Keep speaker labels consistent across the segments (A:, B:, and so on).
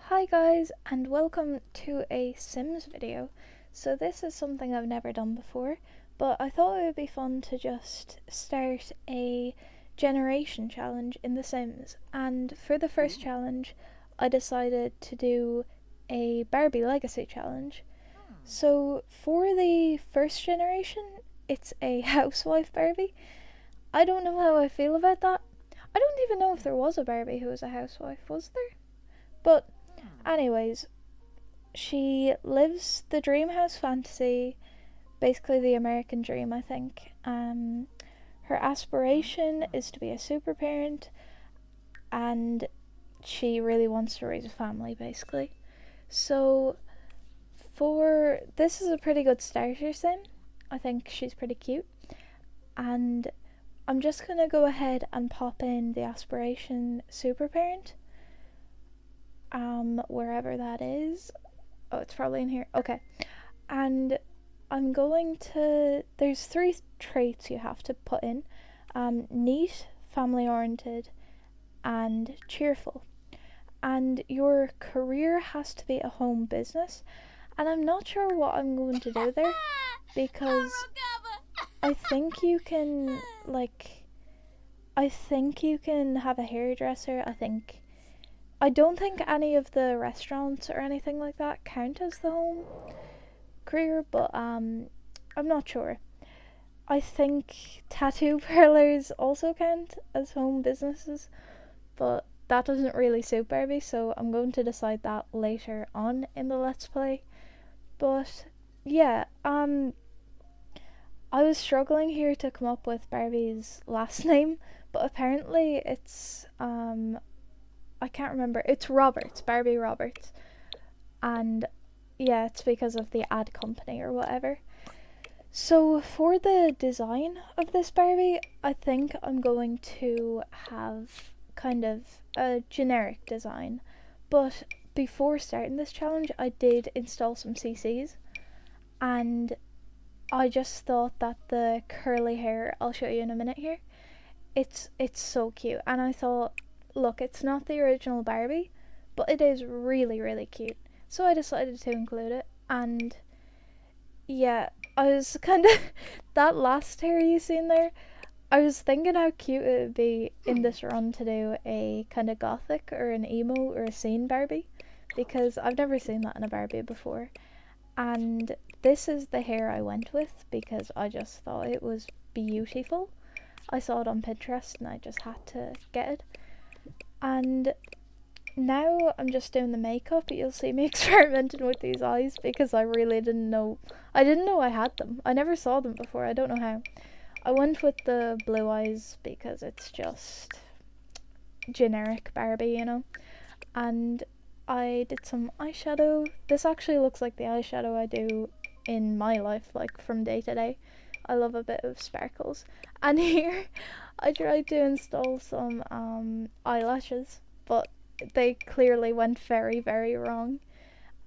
A: Hi guys, and welcome to a Sims video. So this is something I've never done before, but I thought it would be fun to just start a generation challenge in The Sims. And for the first challenge, I decided to do a Barbie Legacy challenge. So for the first generation, it's a housewife Barbie. I don't know how I feel about that. I don't even know if there was a Barbie who was a housewife, was there? But anyways, she lives the dream house fantasy, basically the American dream, I think. Her aspiration is to be a super parent, and she really wants to raise a family, basically. So, for this is a pretty good starter sim. I think she's pretty cute, and I'm just gonna go ahead and pop in the aspiration super parent, wherever that is. Oh, it's probably in here. Okay. And I'm going to. There's three traits you have to put in: neat, family oriented, and cheerful. And your career has to be a home business. And I'm not sure what I'm going to do there because I think you can, I think you can have a hairdresser. I don't think any of the restaurants or anything like that count as the home career, but I'm not sure. I think tattoo parlors also count as home businesses, but that doesn't really suit Barbie, so I'm going to decide that later on in the Let's Play. But yeah, I was struggling here to come up with Barbie's last name, but apparently it's I can't remember. It's Roberts, Barbie Roberts. And yeah, it's because of the ad company or whatever. So for the design of this Barbie, I think I'm going to have kind of a generic design. But before starting this challenge, I did install some CCs, and I just thought that the curly hair, I'll show you in a minute here, it's so cute. And I thought, look, it's not the original Barbie, but it is really, really cute. So I decided to include it, and yeah, I was kind of that last hair you seen there. I was thinking how cute it would be in this run to do a kind of gothic or an emo or a scene Barbie, because I've never seen that in a Barbie before. And this is the hair I went with because I just thought it was beautiful. I saw it on Pinterest and I just had to get it. And now I'm just doing the makeup. You'll see me experimenting with these eyes because I really didn't know. I didn't know I had them. I never saw them before. I don't know how. I went with the blue eyes because it's just generic Barbie, you know. And I did some eyeshadow. This actually looks like the eyeshadow I do in my life, like from day to day. I love a bit of sparkles. And here I tried to install some eyelashes, but they clearly went very, very wrong.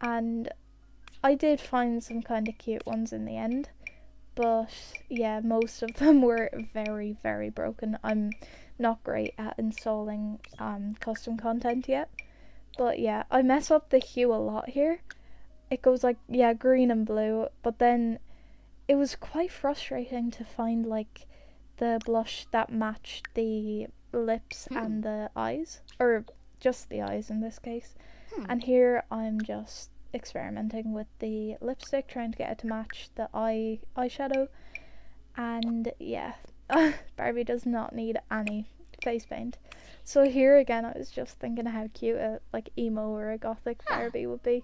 A: And I did find some kind of cute ones in the end, but yeah, most of them were very, very broken. I'm not great at installing custom content yet, but yeah, I mess up the hue a lot here. It goes like, yeah, green and blue, but then it was quite frustrating to find like the blush that matched the lips and the eyes, or just the eyes in this case. And here I'm just experimenting with the lipstick, trying to get it to match the eyeshadow. And yeah, Barbie does not need any face paint. So here again, I was just thinking how cute a like emo or a gothic Barbie would be,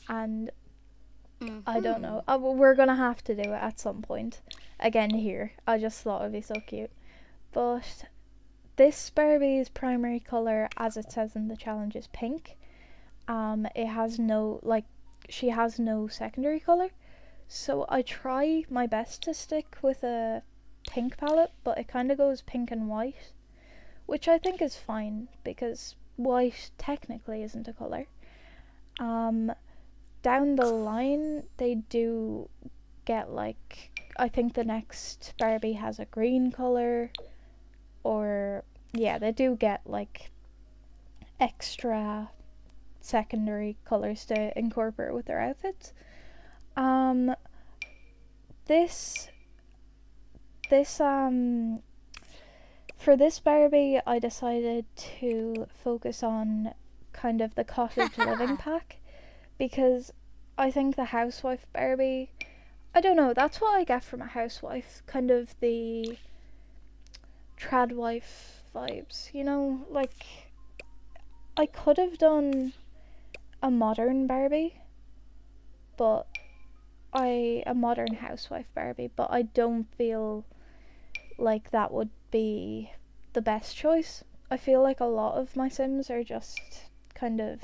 A: and I don't know. We're gonna have to do it at some point. Again, here, I just thought it'd be so cute. But this Barbie's primary color, as it says in the challenge, is pink. It has no she has no secondary color. So I try my best to stick with a pink palette, but it kind of goes pink and white, which I think is fine because white technically isn't a color. Down the line, they do get like, I think the next Barbie has a green color, or yeah, they do get like extra secondary colors to incorporate with their outfits. Um, this this For this Barbie, I decided to focus on kind of the cottage living pack, because I think the housewife Barbie, I don't know, that's what I get from a housewife, kind of the trad wife vibes, you know? Like, I could have done a modern Barbie, but a modern housewife Barbie, but I don't feel like that would be the best choice. I feel like a lot of my Sims are just kind of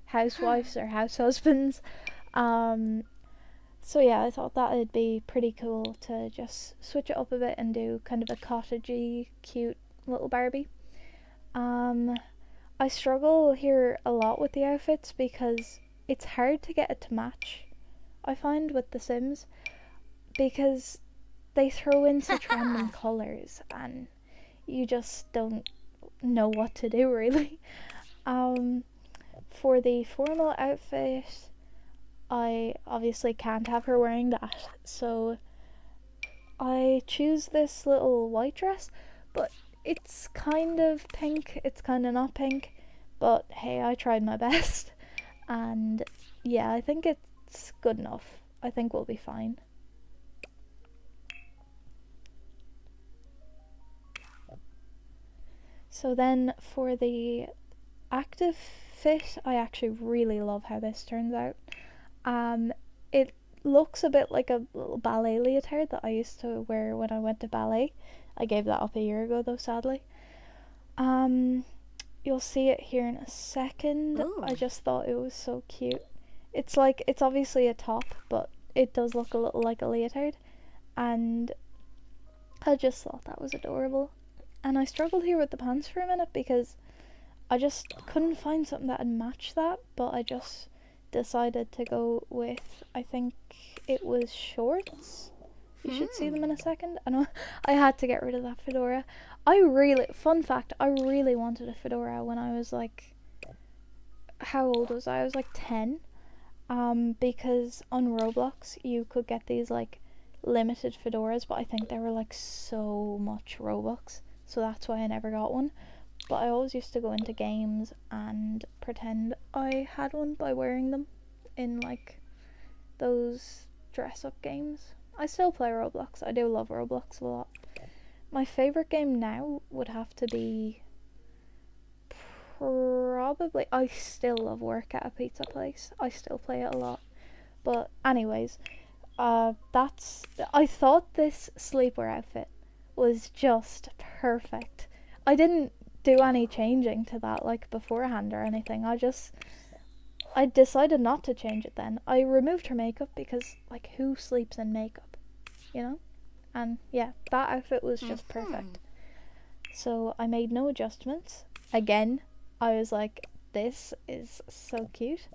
A: housewives or house husbands. Um, so yeah, I thought that would be pretty cool to just switch it up a bit and do kind of a cottagey, cute little Barbie. Um, I struggle here a lot with the outfits because it's hard to get it to match, I find, with The Sims, because they throw in such random colours and you just don't know what to do, really. Um, for the formal outfit, I obviously can't have her wearing that, so I choose this little white dress, but it's kind of pink, it's kind of not pink, but hey, I tried my best, and yeah, I think it's good enough. I think we'll be fine. So then for the active fit, I actually really love how this turns out. It looks a bit like a little ballet leotard that I used to wear when I went to ballet. I gave that up a year ago though, sadly. Um, you'll see it here in a second.
B: Ooh.
A: I just thought it was so cute. It's obviously a top, but it does look a little like a leotard, and I just thought that was adorable. And I struggled here with the pants for a minute because I just couldn't find something that would match that, but I just decided to go with, I think it was shorts. You should see them in a second. And I had to get rid of that fedora. Fun fact, I really wanted a fedora when I was like, how old was I? I was like 10. Because on Roblox you could get these like limited fedoras, but I think they were like so much Robux, so that's why I never got one. But I always used to go into games and pretend I had one by wearing them in like those dress up games. I still play Roblox. I do love Roblox a lot. My favourite game now would have to be probably, I still love Work at a Pizza Place. I still play it a lot. But anyways, I thought this sleepwear outfit was just perfect. I didn't do any changing to that like beforehand or anything. I decided not to change it then. I removed her makeup because like who sleeps in makeup, you know? And yeah, that outfit was just perfect. So I made no adjustments. Again, I was like, this is so cute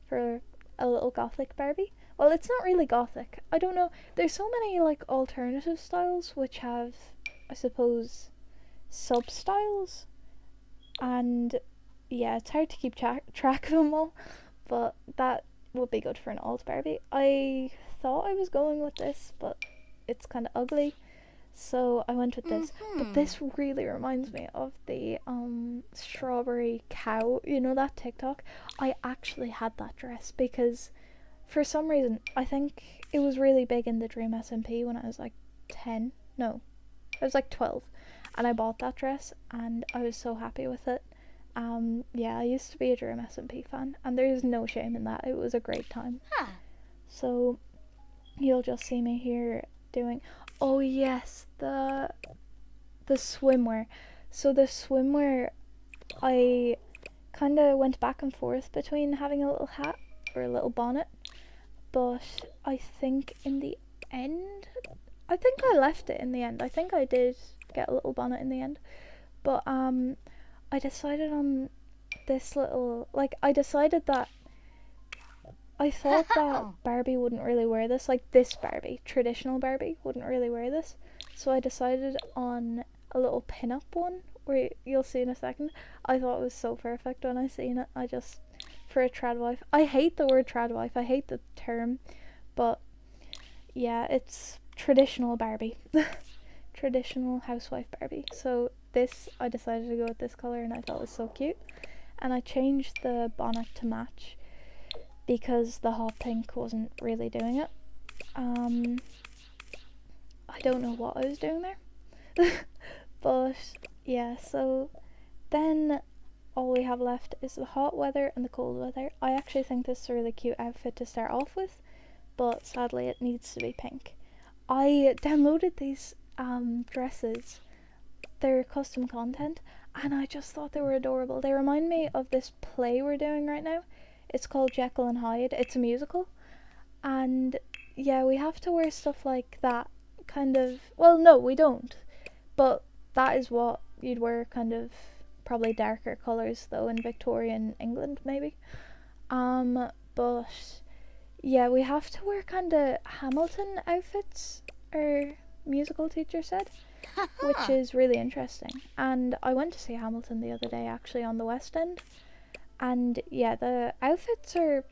A: for a little gothic Barbie. Well, it's not really gothic. I don't know. There's so many like alternative styles which have, I suppose, sub styles, and yeah, it's hard to keep track of them all. But that would be good for an alt Barbie. I thought I was going with this, but it's kind of ugly, so I went with this. But this really reminds me of the strawberry cow. You know that TikTok? I actually had that dress because for some reason I think it was really big in the Dream SMP when I was like 10. No, I was like 12, and I bought that dress and I was so happy with it. Yeah, I used to be a Dream SMP fan, and there's no shame in that. It was a great time. So you'll just see me here doing. Oh yes, the swimwear. So the swimwear, I kind of went back and forth between having a little hat or a little bonnet, but I think in the end, I think I left it in the end. I think I did get a little bonnet in the end, but I decided on this little, like, I decided that I thought that Barbie wouldn't really wear this, like this Barbie, traditional Barbie, wouldn't really wear this. So I decided on a little pin-up one, where you'll see in a second. I thought it was so perfect when I seen it. I just for a trad wife. I hate the word trad wife. I hate the term, but yeah, it's traditional Barbie. Traditional housewife Barbie. So this, I decided to go with this colour and I thought it was so cute. And I changed the bonnet to match because the hot pink wasn't really doing it. I don't know what I was doing there. But yeah, so then all we have left is the hot weather and the cold weather. I actually think this is a really cute outfit to start off with, but sadly it needs to be pink. I downloaded these dresses. They're custom content and I just thought they were adorable. They remind me of this play we're doing right now. It's called Jekyll and Hyde. It's a musical. And yeah, we have to wear stuff like that, kind of. Well, no, we don't. But that is what you'd wear, kind of probably darker colours though in Victorian England maybe. But yeah, we have to wear kind of Hamilton outfits, our musical teacher said, which is really interesting. And I went to see Hamilton the other day actually on the West End. And yeah, the outfits are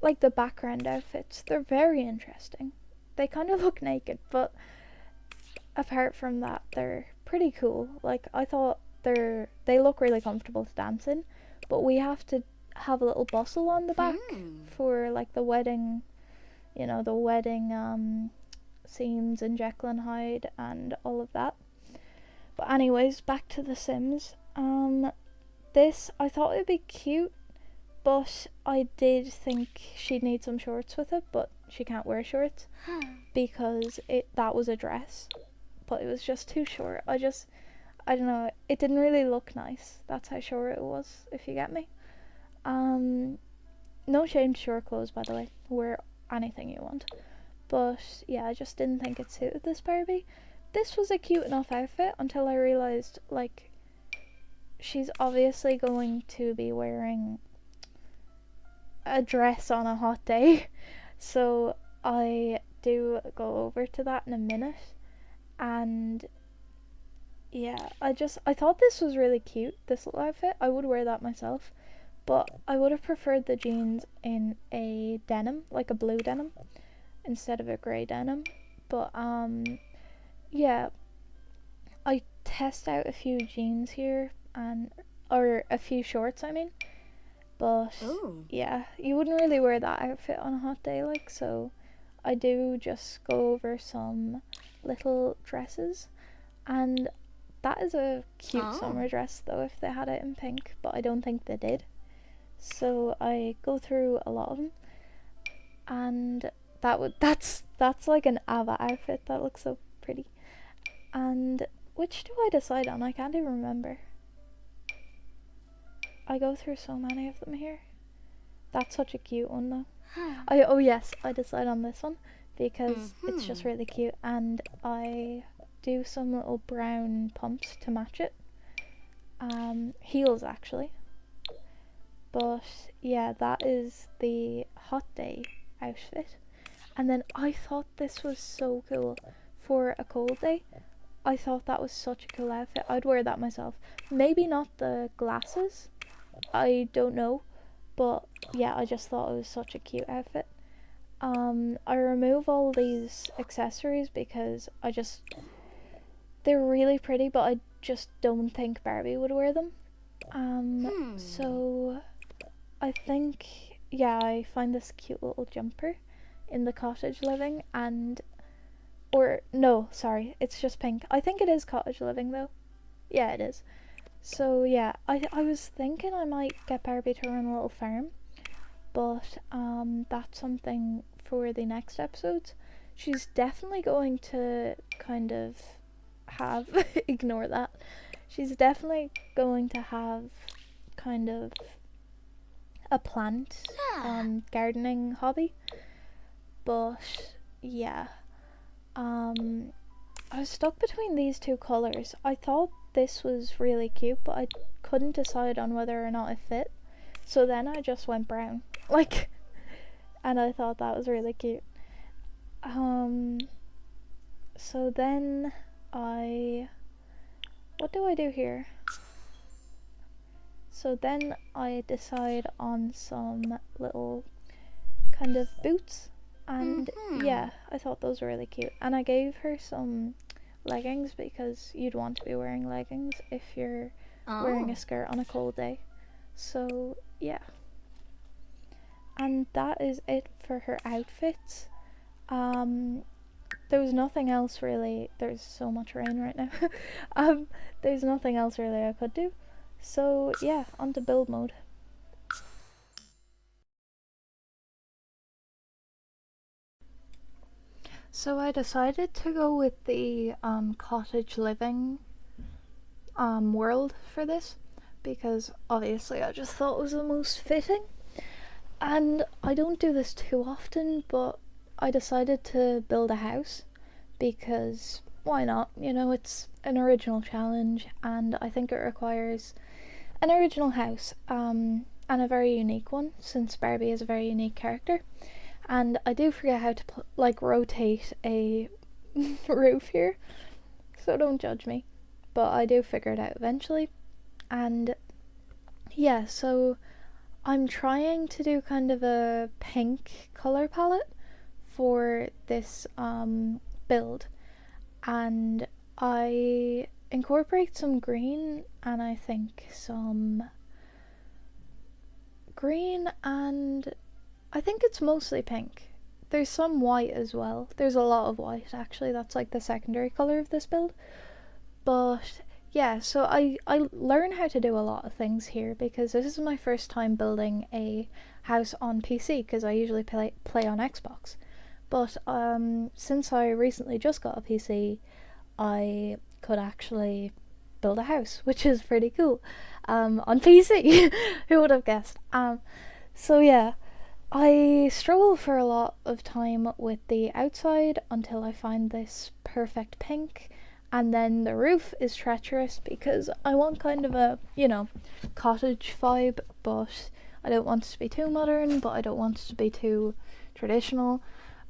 A: like the background outfits, they're very interesting. They kind of look naked, but apart from that, they're pretty cool. Like I thought they look really comfortable to dance in, but we have to have a little bustle on the back for like the wedding, the wedding scenes in Jekyll and Hyde and all of that. But anyways, back to The Sims. This I thought it'd be cute, but I did think she'd need some shorts with it, but she can't wear shorts because that was a dress, but it was just too short. I don't know, it didn't really look nice. That's how short it was, if you get me. No shame to short clothes, by the way. Wear anything you want. But yeah, I just didn't think it suited this Barbie. This was a cute enough outfit until I realised, like, she's obviously going to be wearing a dress on a hot day. So I do go over to that in a minute. And yeah, I thought this was really cute, this little outfit. I would wear that myself, but I would have preferred the jeans in a denim, like a blue denim, instead of a grey denim. But yeah, I test out a few jeans here, or a few shorts I mean, but yeah, you wouldn't really wear that outfit on a hot day, like, so I do just go over some little dresses. And that is a cute summer dress though, if they had it in pink, but I don't think they did. So I go through a lot of them, and that's like an Ava outfit. That looks so pretty. And which do I decide on? I can't even remember. I go through so many of them here. That's such a cute one though. Oh yes, I decide on this one because it's just really cute, and I do some little brown pumps to match it. Heels actually. But yeah, that is the hot day outfit. And then I thought this was so cool for a cold day. I thought that was such a cool outfit. I'd wear that myself. Maybe not the glasses, I don't know, but yeah, I just thought it was such a cute outfit. I remove all these accessories because they're really pretty, but I just don't think Barbie would wear them. So I think, yeah, I find this cute little jumper in the cottage living, or no, sorry, it's just pink. I think it is cottage living though. Yeah, it is. So yeah, I was thinking I might get Barbie to run a little farm, but that's something for the next episode. She's definitely going to kind of have ignore that. She's definitely going to have kind of a plant gardening hobby. But yeah, I was stuck between these two colours. I thought this was really cute, but I couldn't decide on whether or not it fit. So then I just went brown, like, and I thought that was really cute. So then what do I do here? So then I decide on some little kind of boots, and yeah, I thought those were really cute. And I gave her some leggings because you'd want to be wearing leggings if you're wearing a skirt on a cold day. So yeah, and that is it for her outfits. There was nothing else really. There's so much rain right now. There's nothing else really I could do. So yeah, on to build mode. So I decided to go with the cottage living world for this because obviously I just thought it was the most fitting. And I don't do this too often, but I decided to build a house because why not? You know, it's an original challenge, and I think it requires an original house, and a very unique one, since Barbie is a very unique character. And I do forget how to rotate a roof here, so don't judge me. But I do figure it out eventually. And yeah, so I'm trying to do kind of a pink color palette for this build, and I incorporate some green and I think some green, and I think it's mostly pink. There's some white as well. There's a lot of white actually. That's like the secondary color of this build. But yeah, so I learn how to do a lot of things here because this is my first time building a house on PC because I usually play on Xbox. But since I recently just got a PC, I could actually build a house, which is pretty cool, on PC. Who would have guessed? So yeah, I struggle for a lot of time with the outside until I find this perfect pink, and then the roof is treacherous because I want kind of a, cottage vibe, but I don't want it to be too modern, but I don't want it to be too traditional.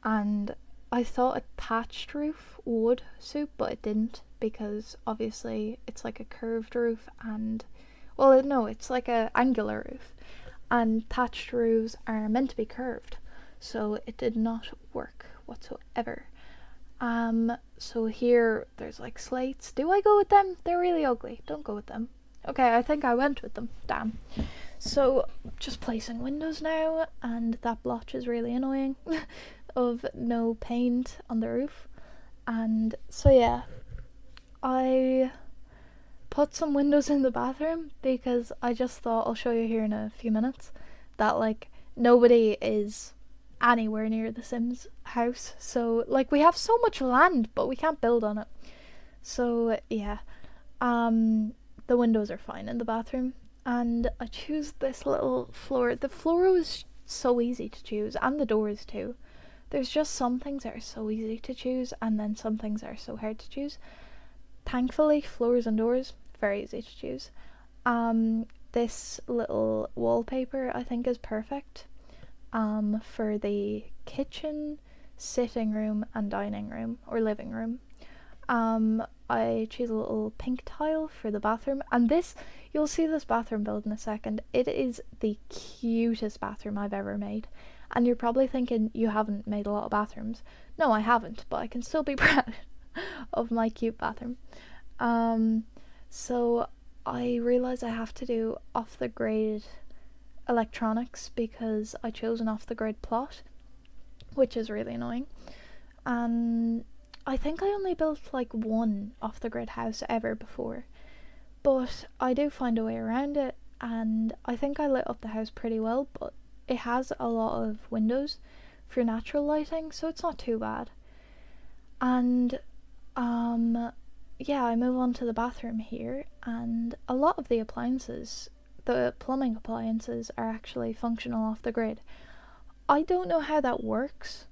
A: And I thought a thatched roof would suit, but it didn't because obviously it's like a curved roof, and well, no, it's like a angular roof, and thatched roofs are meant to be curved, so it did not work whatsoever. So here there's like slates. Do I go with them? They're really ugly. Don't go with them. Okay, I think I went with them. Damn. So just placing windows now, and that blotch is really annoying of no paint on the roof. And so yeah, I put some windows in the bathroom because I just thought, I'll show you here in a few minutes, that like nobody is anywhere near the Sims house. So like we have so much land but we can't build on it. So yeah, the windows are fine in the bathroom, and I choose this little floor. The floor was so easy to choose, and the doors too. There's just some things that are so easy to choose, and then some things that are so hard to choose. Thankfully, floors and doors, very easy to choose. This little wallpaper I think is perfect for the kitchen, sitting room, and dining room or living room. I choose a little pink tile for the bathroom, and this, you'll see this bathroom build in a second. It is the cutest bathroom I've ever made, and you're probably thinking you haven't made a lot of bathrooms. No, I haven't, but I can still be proud of my cute bathroom. So I realise I have to do off the grid electronics because I chose an off the grid plot, which is really annoying. And I think I only built like one off the grid house ever before, but I do find a way around it, and I think I lit up the house pretty well, but it has a lot of windows for natural lighting, so it's not too bad. And yeah, I move on to the bathroom here, and a lot of the appliances, the plumbing appliances, are actually functional off the grid. I don't know how that works,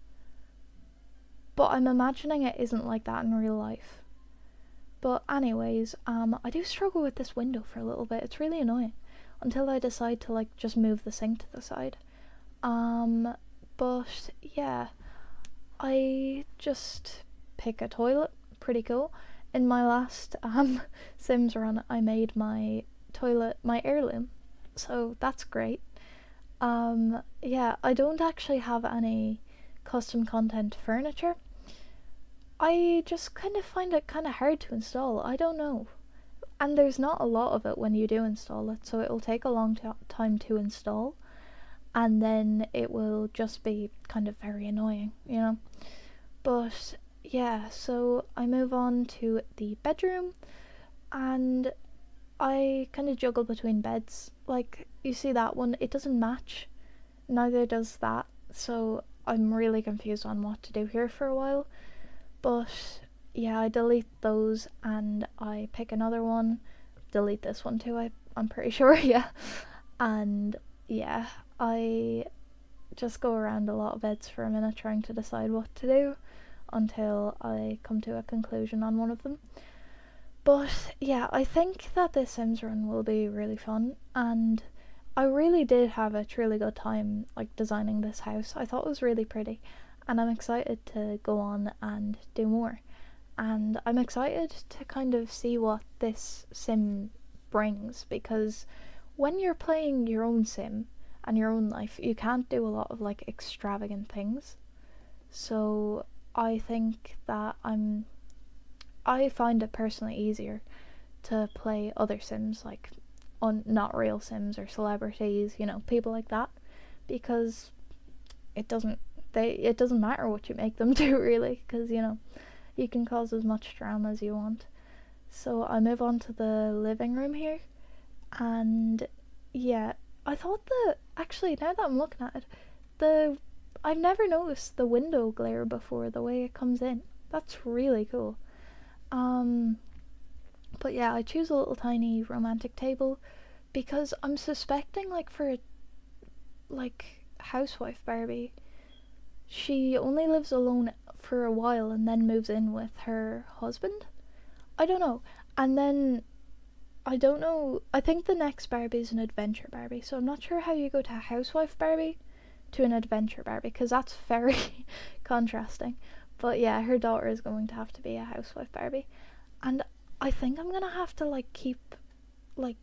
A: but I'm imagining it isn't like that in real life. But anyways, I do struggle with this window for a little bit. It's really annoying until I decide to like just move the sink to the side. But yeah, I just pick a toilet. Pretty cool. In my last Sims run, I made my toilet my heirloom, so that's great. Yeah, I don't actually have any custom content furniture. I just kind of find it kind of hard to install. I don't know. And there's not a lot of it when you do install it, so it'll take a long time to install, and then it will just be kind of very annoying, you know? But yeah, so I move on to the bedroom, and I kind of juggle between beds. Like, you see that one, it doesn't match, neither does that, so I'm really confused on what to do here for a while. But yeah, I delete those and I pick another one. Delete this one too, I'm pretty sure, yeah. And yeah, I just go around a lot of beds for a minute trying to decide what to do until I come to a conclusion on one of them. But yeah, I think that this Sims run will be really fun, and I really did have a truly good time like designing this house. I thought it was really pretty, and I'm excited to go on and do more. And I'm excited to kind of see what this sim brings, because when you're playing your own sim and your own life, you can't do a lot of like extravagant things. So I think that I find it personally easier to play other sims, like on not real sims or celebrities, you know, people like that, because it doesn't it doesn't matter what you make them do really, because you know, you can cause as much drama as you want. So I move on to the living room here, and yeah, I thought that actually, now that I'm looking at it, the I've never noticed the window glare before, the way it comes in. That's really cool. Um, but yeah, I choose a little tiny romantic table because I'm suspecting, like, for like housewife Barbie, she only lives alone for a while and then moves in with her husband. I don't know. And then I don't know. I think the next Barbie is an adventure Barbie, so I'm not sure how you go to a housewife Barbie to an adventure Barbie, because that's very contrasting. But yeah, her daughter is going to have to be a housewife Barbie, and I think I'm gonna have to like keep like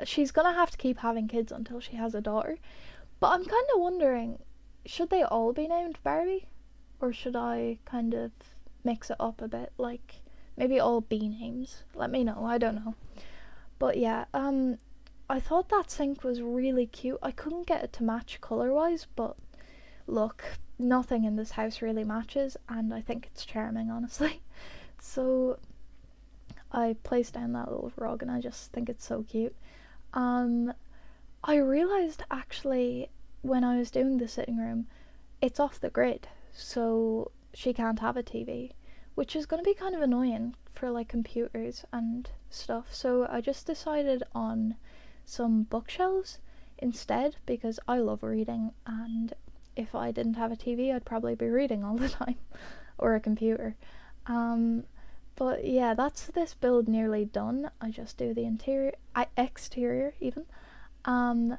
A: she's gonna have to keep having kids until she has a daughter. But I'm kind of wondering, should they all be named Barbie, or should I kind of mix it up a bit, like maybe all B names? Let me know. I don't know. But yeah, I thought that sink was really cute. I couldn't get it to match color wise, but look, nothing in this house really matches, and I think it's charming, honestly. So I placed down that little rug, and I just think it's so cute. Um, I realised actually when I was doing the sitting room, it's off the grid, so she can't have a TV, which is going to be kind of annoying for like computers and stuff. So I just decided on some bookshelves instead, because I love reading, and if I didn't have a TV, I'd probably be reading all the time, or a computer. Um, but yeah, that's this build nearly done. I just do the exterior even. Um,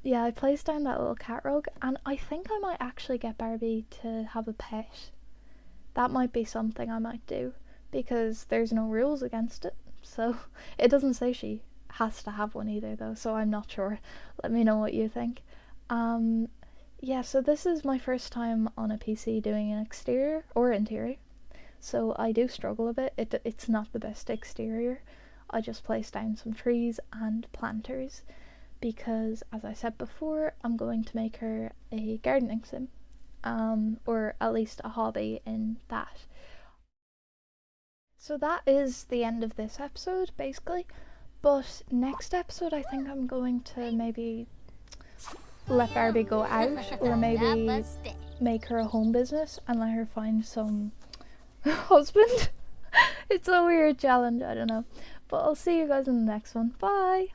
A: yeah, I placed down that little cat rug, and I think I might actually get Barbie to have a pet. That might be something I might do, because there's no rules against it. So it doesn't say she has to have one either, though, so I'm not sure. Let me know what you think. Um, yeah, so this is my first time on a PC doing an exterior or interior, so I do struggle a bit. It's not the best exterior. I just placed down some trees and planters because, as I said before, I'm going to make her a gardening sim, or at least a hobby in that. So that is the end of this episode, basically. But next episode, I think I'm going to maybe let Barbie go out, or maybe make her a home business and let her find some husband. It's a weird challenge, I don't know. But I'll see you guys in the next one. Bye!